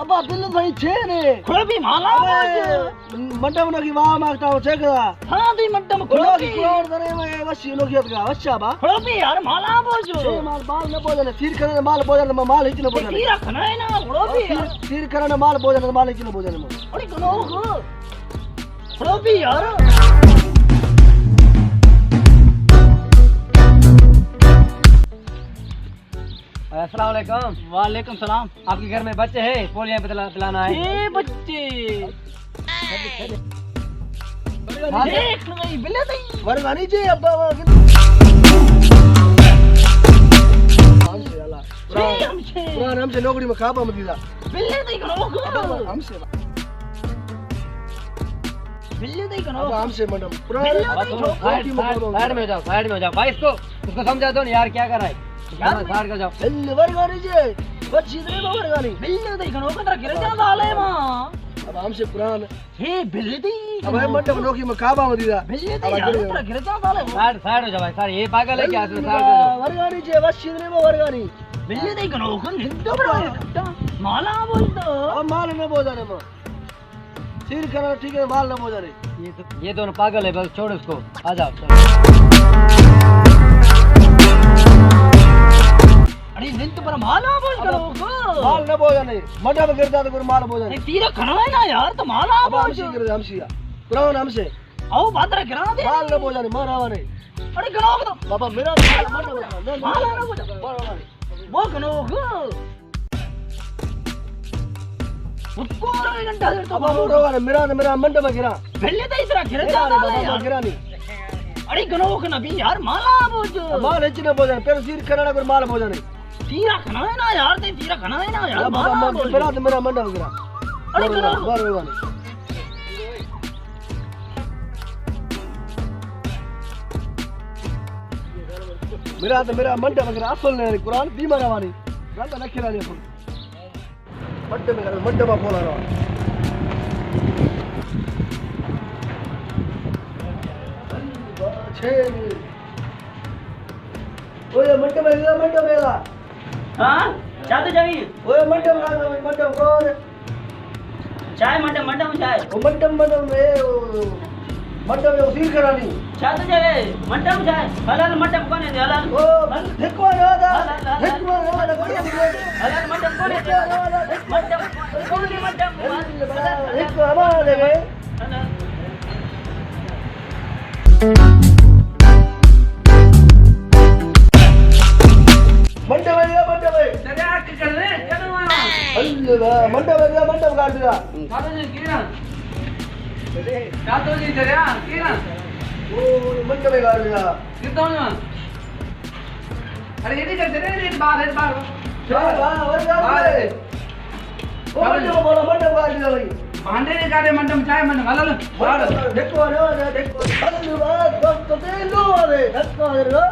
अब्बा बिल्लू भाई छे रे खुरपी माला मंडम की वाह मांगता हूं छे करा हां दी मंडम खुरपी करोड़ करे में वसी नो कियत का अच्छा बा खुरपी यार माला बोजो छे माल बाल न बोजन सिर करे माल बोजन माल हिच न बोजन सिर रखना है ना खुरपी सिर करे माल बोजन माल हिच न बोजन अरे कनो खुरपी यार अस्सलाम वालेकुम। वालेकुम सलाम। आपके घर में बच्चे हैं? पोलियो पिलाना है। 6 बच्चे देख नहीं बिल्ले नहीं वरगानी जी अब्बा हमसे नौकरी में खाबा मत दीदा बिल्ले नहीं करो हमसे बिल्ले नहीं करो हमसे मैडम साइड में जाओ भाई इसको समझा दो यार क्या कर रहा है साइड का जाओ वरगानी जी बच्ची दे वरगानी बिल्ले नहीं करो कतरा गिर जा डाले मां अब हमसे पुरान हे बिल्ले दी अब है मंडप नौकरी में खाबा मत दीदा बिल्ले दी यार कतरा गिर जा डाले साइड हो जाओ भाई साइड ये पागल है क्या साइड हो जाओ वरगानी जी बच्ची दे वरगानी बिल्ले नहीं करो कन हिंदू बड़ा माला बोल दो अब माल न बोजाने मां सिर करा ठीक है माल न बोजाने ये दोनों पागल है बस छोड़ उसको आ जाओ अरे हिंदू पर माला बोल करो माल न बोजाने मंडप गिरदा तो फिर माल बोजाने तीर खड़ा है ना यार तो माला अब हमसे गिर हमसे पुरान हमसे आओ बात रे गिरा दे माल न बोजाने मारावा नहीं अरे करो तो बाबा मेरा माला न बोल वो कनो उसको एक घंटा देर तो अब मोड़वा मेरा मंडप में गिरा पहले तो इतना गिर जा रहा है यार गिरा नहीं अरे कनो ना भी यार माला बोल माल हिच न बोजाने फिर सिर करना फिर माल बोजाने तीरा खाना है ना यार ते तीरा खाना है ना यार माला बोल मेरा मंडप गिरा अरे कनो मेरा मंडप गिरा असल ने कुरान बीमार वाली गलत न खिला ले मंडप में बोला रहा छे ओए मंडप में हां चाय तो जावी ओए मंडप कौन चाय मंडप चाय ओ मंडप में उसी करानी चाय तो जावे मंडप चाय हलाल मंडप कौन है हलाल ओ देखो याद हलाल मंडप कौन है मंडप कौन है मंडप एक हमारा दे गए मंडप तेरे आके कर ले चलो अल्लाह मंडप काट दिया काटो जी कीना काटो जी तेरे कीना ओ मंडप काट दिया कितो ना अरे ये नहीं करते रे बाहर चल बाहर ओ मंडप बोलो मंडप काट दिया भाई भांडे ने काटे मंडप चाय मंडप हलाल देखो अल्लाह तो दे लो अरे धक्का दे रो